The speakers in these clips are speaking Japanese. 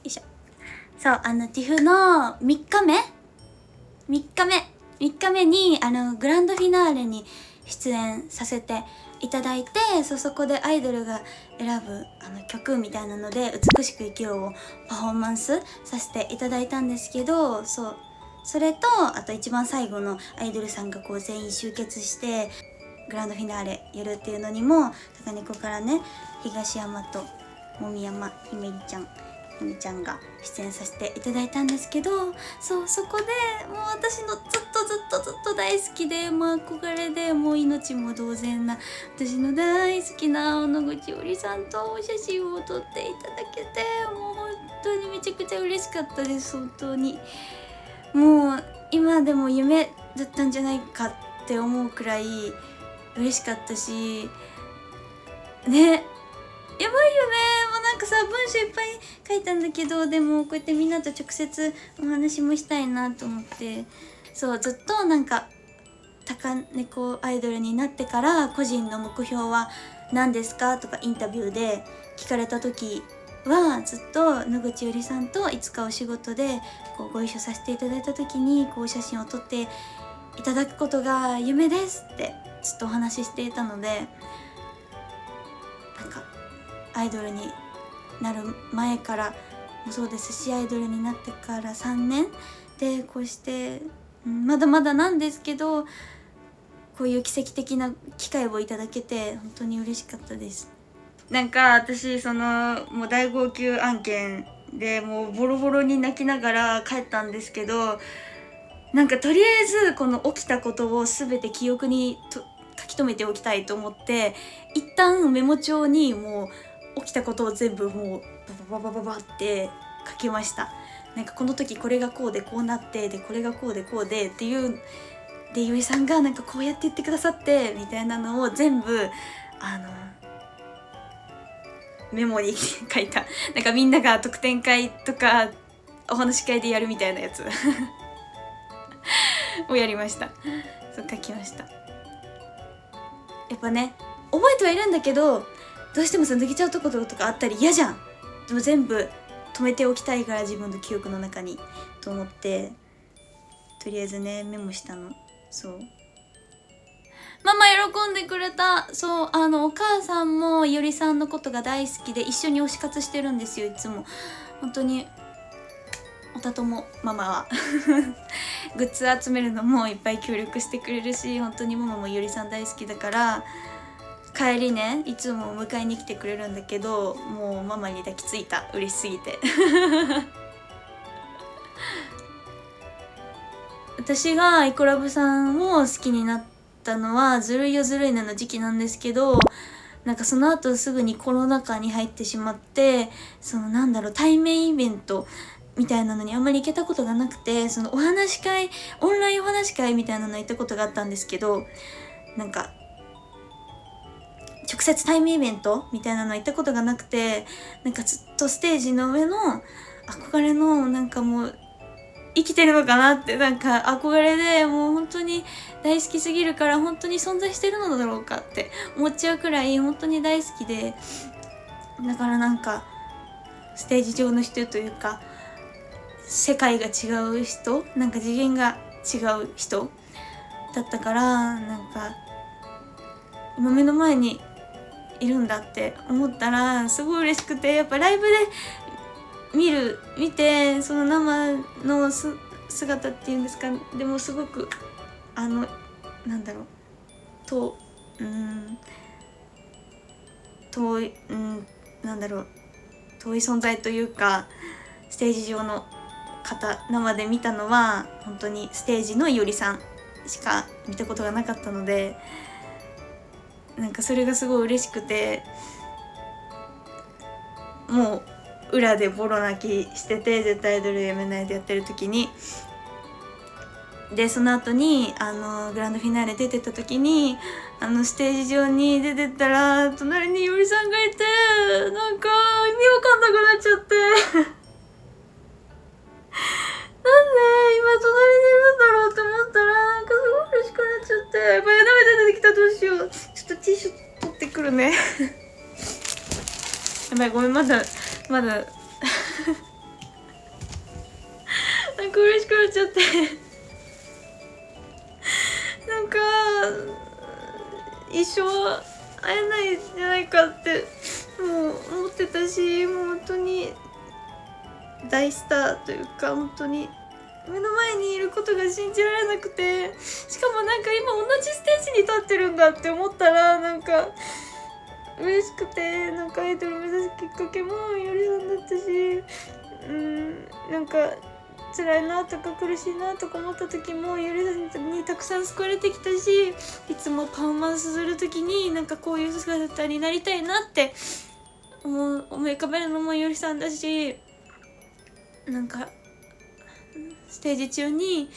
いしょ。そう、ティフの3日目にグランドフィナーレに出演させていただいて、そこでアイドルが選ぶ曲みたいなので美しく生きろをパフォーマンスさせていただいたんですけど、それとあと一番最後のアイドルさんがこう全員集結してグランドフィナーレやるっていうのにも高猫からね、東山ともみ山ひめりちゃんが出演させていただいたんですけど、そこでもう私のずっと大好きで、憧れでもう命も同然な私の大好きな野口おりさんとお写真を撮っていただけて、もう本当にめちゃくちゃ嬉しかったです。本当にもう今でも夢だったんじゃないかって思うくらい嬉しかったしね。やばいよね。もうなんかさ、文章いっぱい書いたんだけど、でもこうやってみんなと直接お話もしたいなと思って、そうずっとなんか高猫アイドルになってから個人の目標は何ですかとかインタビューで聞かれた時は、ずっと野口ゆりさんといつかお仕事でこうご一緒させていただいた時にこう写真を撮っていただくことが夢ですってずっとお話ししていたので、なんかアイドルになる前からもそうですし、アイドルになってから3年でこうして、まだまだなんですけど、こういう奇跡的な機会をいただけて本当に嬉しかったです。なんか私もう大号泣案件でもうボロボロに泣きながら帰ったんですけど、なんかとりあえずこの起きたことを全て記憶に書き留めておきたいと思って、一旦メモ帳にもう起きたことを全部もうババって書きました。なんかこの時これがこうでこうなって、でこれがこうでこうでっていうで、ゆいさんがなんかこうやって言ってくださってみたいなのを全部メモに書いた。なんかみんなが特典会とかお話し会でやるみたいなやつをやりました。そう書きました。やっぱね、覚えてはいるんだけど、どうしても抜けちゃうとことかあったり嫌じゃん。でも全部止めておきたいから、自分の記憶の中にと思って、とりあえずねメモしたの。そうママ喜んでくれた。そうお母さんもいおりさんのことが大好きで一緒に推し活してるんですよ、いつも。本当におたともママはグッズ集めるのもいっぱい協力してくれるし、本当にママもいおりさん大好きだから、帰りねいつも迎えに来てくれるんだけど、もうママに抱きついた、嬉しすぎて私がイコラブさんを好きになったのはずるいよずるいなの時期なんですけど、なんかその後すぐにコロナ禍に入ってしまって、対面イベントみたいなのにあんまり行けたことがなくて、お話し会、オンラインお話し会みたいなの行ったことがあったんですけど、なんか直接対面イベントみたいなの行ったことがなくて、なんかずっとステージの上の憧れのなんかもう生きてるのかなって、なんか憧れでもう本当に大好きすぎるから、本当に存在してるのだろうかって思っちゃうくらい本当に大好きで、だからなんかステージ上の人というか世界が違う人、なんか次元が違う人だったから、なんか今目の前にいるんだって思ったらすごい嬉しくて、やっぱライブで見てその生の姿っていうんですか、でもすごく遠い遠い存在というか、ステージ上の方生で見たのは本当にステージのいおりさんしか見たことがなかったので、なんかそれがすごい嬉しくて、もう裏でボロ泣きしてて、絶対アイドルやめないでやってる時に、でその後にグランドフィナーレ出てた時にステージ上に出てったら、隣にいおりさんがいて、なんか意味わかんなくなっちゃってなんで今隣にいるんだろうって思ったら、なんかすごい嬉しくなっちゃって、やばい涙出てきた、どうしよう。ちょっとティッシュ取ってくるねやばい、ごめん、まだか嬉しくなっちゃってなんか一生会えないんじゃないかってもう思ってたし、もう本当に大スターというか、本当に目の前にいることが信じられなくて、しかもなんか今同じステージに立ってるんだって思ったらなんか嬉しくて、なんかアイドル目指すきっかけもよりさんだったし、なんか辛いなとか苦しいなとか思った時もゆりさんにたくさん救われてきたし、いつもパフォーマンスする時になんかこういう姿になりたいなって思い浮かべるのもゆりさんだし、なんかステージ中に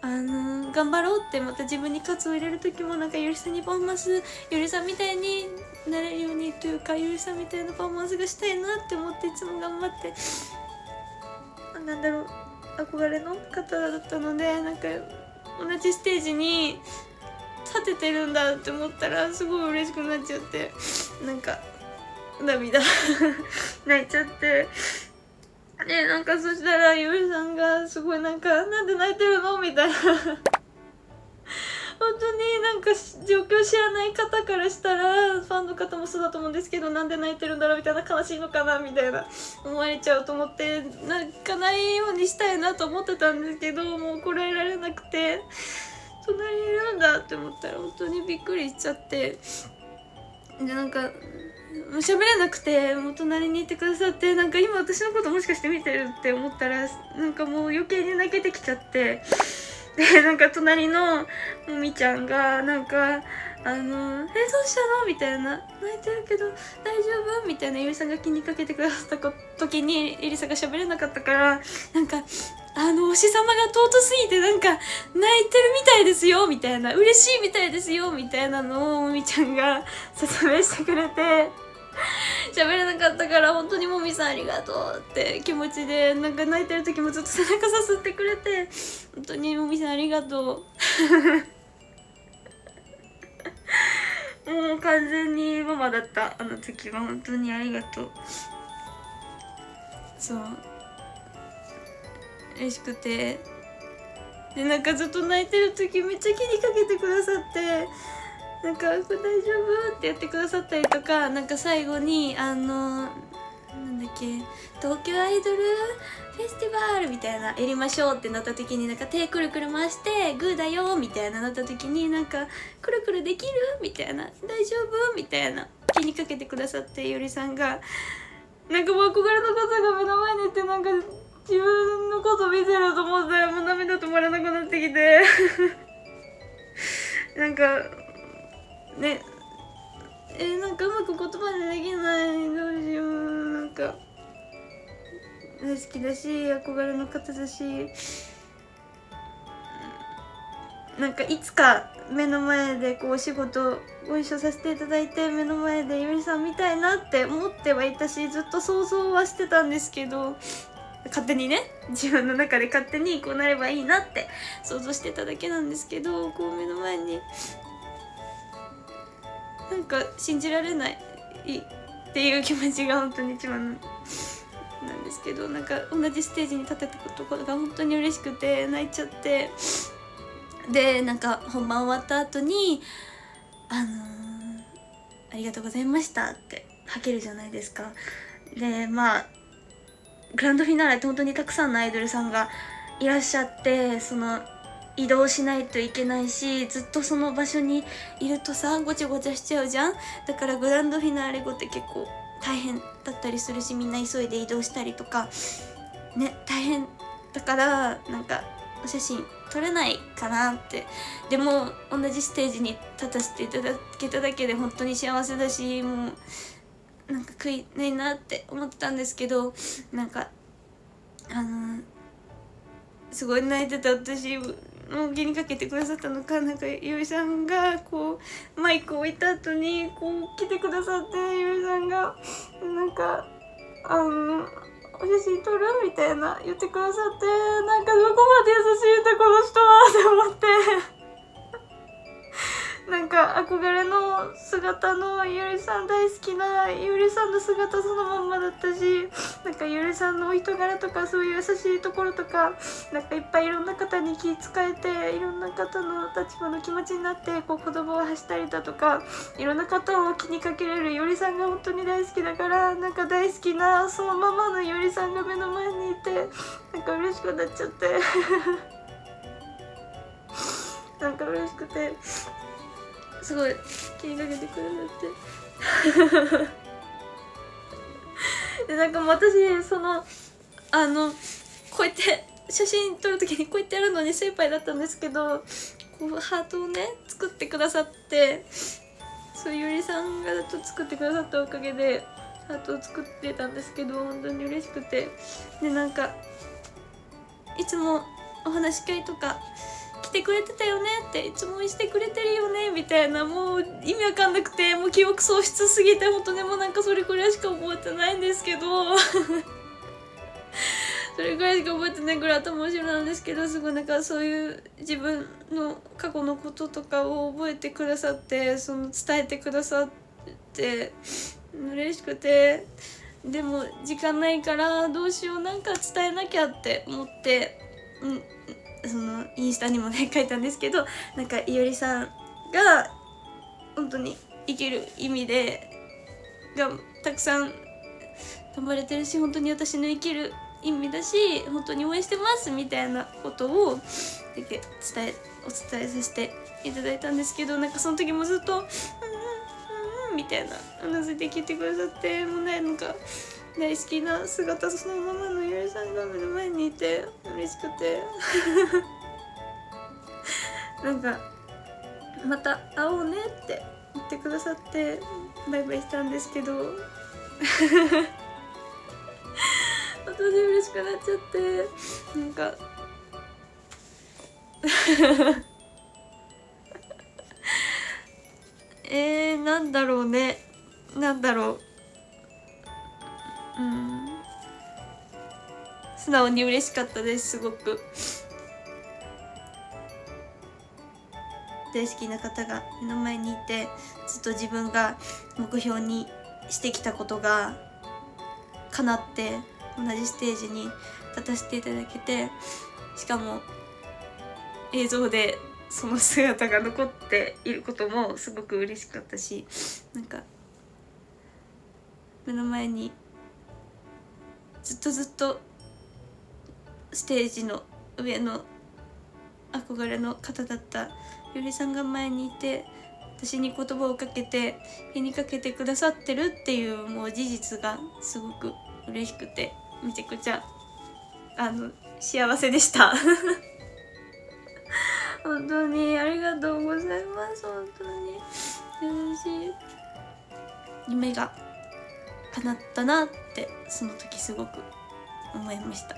頑張ろうってまた自分に喝を入れる時もなんかゆりさんにパフォーマンス、ゆりさんみたいになれるようにというか、ゆりさんみたいなパフォーマンスがしたいなって思っていつも頑張って、なんだろう、憧れの方だったので、なんか同じステージに立ててるんだって思ったらすごい嬉しくなっちゃって、なんか涙泣いちゃって、でなんかそしたらゆりさんがすごいなんで泣いてるのみたいな本当になんか状況知らない方からしたら、ファンの方もそうだと思うんですけど、なんで泣いてるんだろうみたいな、悲しいのかなみたいな思われちゃうと思って、泣かないようにしたいなと思ってたんですけど、もうこらえられなくて、隣にいるんだって思ったら本当にびっくりしちゃって、でなんか喋れなくて、もう隣にいてくださって、なんか今私のこともしかして見てるって思ったら、なんかもう余計に泣けてきちゃって、でなんか隣のもみちゃんがなんかどうしたのみたいな、泣いてるけど大丈夫みたいな、ゆりさんが気にかけてくださった時にゆりさんが喋れなかったから、なんかお星様が尊すぎてなんか泣いてるみたいですよみたいな、嬉しいみたいですよみたいなのをもみちゃんが説明してくれて、喋れなかったから本当にもみさんありがとうって気持ちで、なんか泣いてる時もずっと背中さすってくれて、本当にもみさんありがとうもう完全にママだった、あの時は本当にありがとう。そう嬉しくて、でなんかずっと泣いてる時めっちゃ気にかけてくださって、なんか「これ大丈夫?」ってやってくださったりとか、なんか最後になんだっけ、東京アイドルフェスティバルみたいなやりましょうってなった時に、なんか手くるくる回してグーだよみたいななった時に、なんかくるくるできるみたいな、大丈夫みたいな気にかけてくださって、ゆりさんがなんかもう憧れの方が目の前にいて、なんか自分のこと見てると思ったらもう涙止まらなくなってきてなんかね、なんかうまく言葉でできない、どうしよう、なんか大好きだし憧れの方だし、なんかいつか目の前でこうお仕事ご一緒させていただいて、目の前でゆりさんみたいなって思ってはいたし、ずっと想像はしてたんですけど、勝手にね、自分の中で勝手にこうなればいいなって想像してただけなんですけど、こう目の前になんか信じられないっていう気持ちが本当に一番なんですけど、なんか同じステージに立てたことが本当に嬉しくて泣いちゃって、でなんか本番終わった後にありがとうございましたって吐けるじゃないですか。でまあグランドフィナーレって本当にたくさんのアイドルさんがいらっしゃって、その移動しないといけないし、ずっとその場所にいるとさごちゃごちゃしちゃうじゃん。だからグランドフィナーレ後って結構大変だったりするし、みんな急いで移動したりとかね、大変だからなんかお写真撮れないかなって。でも同じステージに立たせていただけただけで本当に幸せだし、もうなんか悔いないなって思ってたんですけど、なんかすごい泣いてた私の気にかけてくださったのか、なんかゆいさんがこうマイクを置いた後にこう来てくださって、ゆいさんがなんかお写真撮るみたいな言ってくださって、なんかどこまで優しいんだこの人はって思ってなんか憧れの姿のゆりさん、大好きなゆりさんの姿そのまんまだったし、なんかゆりさんのお人柄とかそういう優しいところとか、なんかいっぱいいろんな方に気遣えて、いろんな方の立場の気持ちになってこう言葉を発したりだとか、いろんな方を気にかけれるゆりさんが本当に大好きだから、なんか大好きなそのままのゆりさんが目の前にいて、なんか嬉しくなっちゃってなんか嬉しくて、すごい気にかけてくれるってで、なんか私そのこうやって写真撮る時にこうやってやるのに精一杯だったんですけど、こうハートをね作ってくださって、そうゆりさんが作ってくださったおかげでハートを作ってたんですけど、本当に嬉しくて、でなんかいつもお話し会とか来てくれてたよねって、いつも応援してくれてるよねみたいな、もう意味わかんなくて、もう記憶喪失すぎて本当にもうなんかそれくらいしか覚えてないんですけどそれぐらいしか覚えてないぐらい頭白なんですけど、すごいなんかそういう自分の過去のこととかを覚えてくださって、その伝えてくださって嬉しくて、でも時間ないからどうしよう、なんか伝えなきゃって思って、そのインスタにもね書いたんですけど、なんかいおりさんが本当に生きる意味でがたくさん頑張れてるし、本当に私の生きる意味だし、本当に応援してますみたいなことをお伝えさせていただいたんですけど、なんかその時もずっとみたいなうなずいて聞いてくださって、もうね、なんか大好きな姿そのままのゆりさんが目の前にいて嬉しくてなんかまた会おうねって言ってくださってバイバイしたんですけど本当に嬉しくなっちゃって、なんかなんだろうね、なんだろう、素直に嬉しかったです。すごく大好きな方が目の前にいて、ずっと自分が目標にしてきたことが叶って同じステージに立たせていただけて、しかも映像でその姿が残っていることもすごく嬉しかったし、なんか目の前にずっとステージの上の憧れの方だったゆりさんが前にいて、私に言葉をかけて気にかけてくださってるっていうもう事実がすごく嬉しくて、めちゃくちゃ幸せでした本当にありがとうございます。本当に優しい夢が叶ったなってその時すごく思いました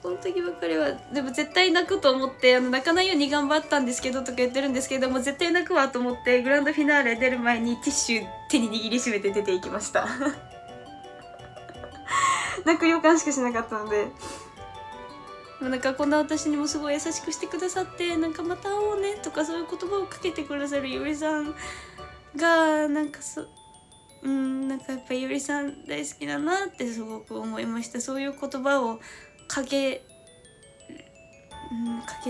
この時ばかりはでも絶対泣くと思って泣かないように頑張ったんですけどとか言ってるんですけども、絶対泣くわと思ってグランドフィナーレ出る前にティッシュ手に握りしめて出ていきました泣く予感しかしなかったので、なんかこんな私にもすごい優しくしてくださって、なんかまた会おうねとかそういう言葉をかけてくださるゆりさんがなんかなんかやっぱりゆりさん大好きだなってすごく思いました。そういう言葉をかけ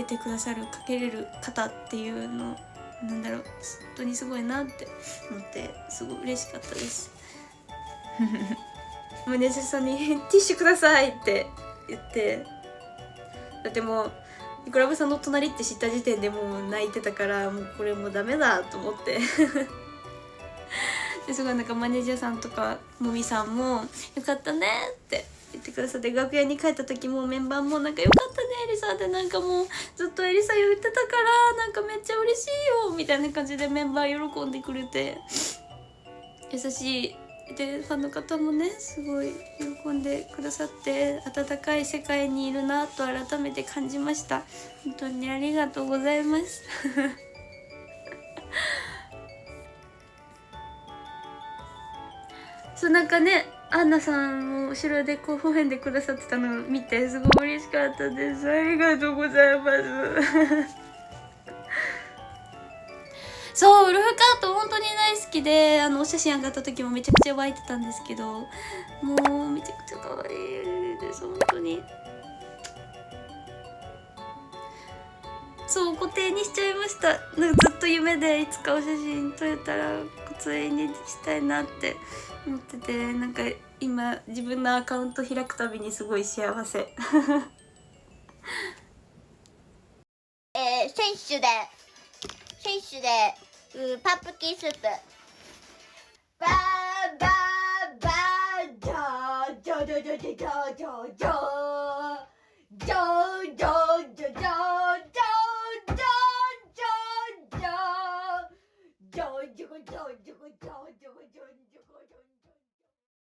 てくださる、かけれる方っていうのなんだろう、本当にすごいなって思ってすごい嬉しかったですマネージャーさんにティッシュくださいって言って、だってもうイクラブさんの隣って知った時点でもう泣いてたから、もうこれもうダメだと思ってですごいなんかマネージャーさんとかもみさんもよかったねって言ってくださって、楽屋に帰った時もメンバーもなんかよかったねエリサってなんかもうずっとエリサ言ってたからなんかめっちゃ嬉しいよみたいな感じでメンバー喜んでくれて、優しいでファンの方もねすごい喜んでくださって温かい世界にいるなと改めて感じました。本当にありがとうございますそうなんかね、アンナさんも後ろでこう微笑んでくださってたのを見てすごい嬉しかったです。ありがとうございますそうウルフカート本当に大好きで、お写真上がった時もめちゃくちゃ湧いてたんですけど、もうめちゃくちゃ可愛いです本当に。そう固定にしちゃいました。なんかずっと夢でいつかお写真撮れたらついにしたいなって思ってて、なんか今自分のアカウント開くたびにすごい幸せ選手でパンプキンスープバーバーバージョージョージョージョージョージョー